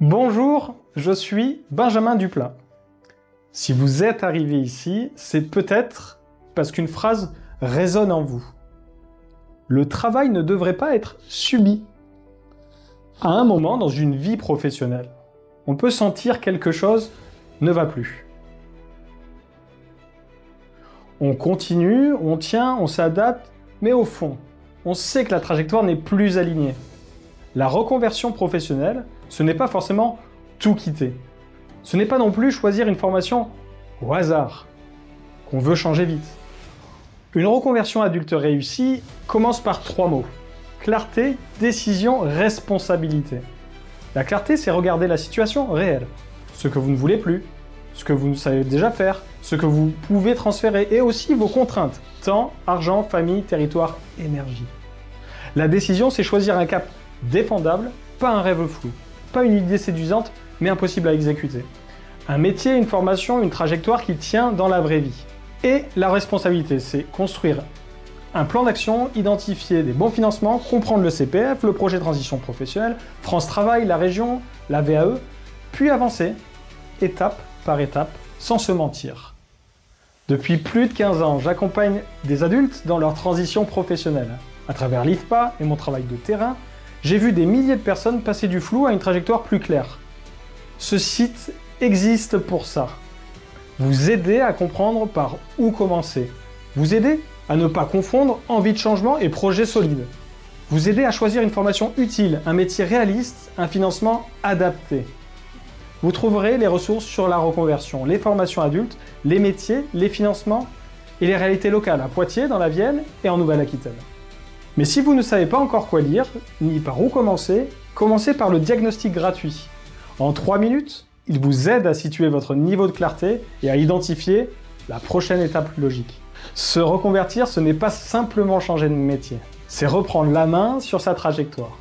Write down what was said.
Bonjour, je suis Benjamin Duplat. Si vous êtes arrivé ici, c'est peut-être parce qu'une phrase résonne en vous. Le travail ne devrait pas être subi. À un moment dans une vie professionnelle, on peut sentir quelque chose ne va plus. On continue, on tient, on s'adapte, mais au fond, on sait que la trajectoire n'est plus alignée. La reconversion professionnelle, ce n'est pas forcément tout quitter. Ce n'est pas non plus choisir une formation au hasard, qu'on veut changer vite. Une reconversion adulte réussie commence par 3 mots. Clarté, décision, responsabilité. La clarté, c'est regarder la situation réelle. Ce que vous ne voulez plus, ce que vous savez déjà faire, ce que vous pouvez transférer et aussi vos contraintes. Temps, argent, famille, territoire, énergie. La décision, c'est choisir un cap défendable, pas un rêve flou. Pas une idée séduisante, mais impossible à exécuter. Un métier, une formation, une trajectoire qui tient dans la vraie vie. Et la responsabilité, c'est construire un plan d'action, identifier des bons financements, comprendre le CPF, le projet de transition professionnelle, France Travail, la région, la VAE, puis avancer, étape par étape, sans se mentir. Depuis plus de 15 ans, j'accompagne des adultes dans leur transition professionnelle. À travers l'IFPA et mon travail de terrain, j'ai vu des milliers de personnes passer du flou à une trajectoire plus claire. Ce site existe pour ça. Vous aider à comprendre par où commencer. Vous aider à ne pas confondre envie de changement et projet solide. Vous aider à choisir une formation utile, un métier réaliste, un financement adapté. Vous trouverez les ressources sur la reconversion, les formations adultes, les métiers, les financements et les réalités locales à Poitiers, dans la Vienne et en Nouvelle-Aquitaine. Mais si vous ne savez pas encore quoi lire, ni par où commencer, commencez par le diagnostic gratuit. En 3 minutes, il vous aide à situer votre niveau de clarté et à identifier la prochaine étape logique. Se reconvertir, ce n'est pas simplement changer de métier, c'est reprendre la main sur sa trajectoire.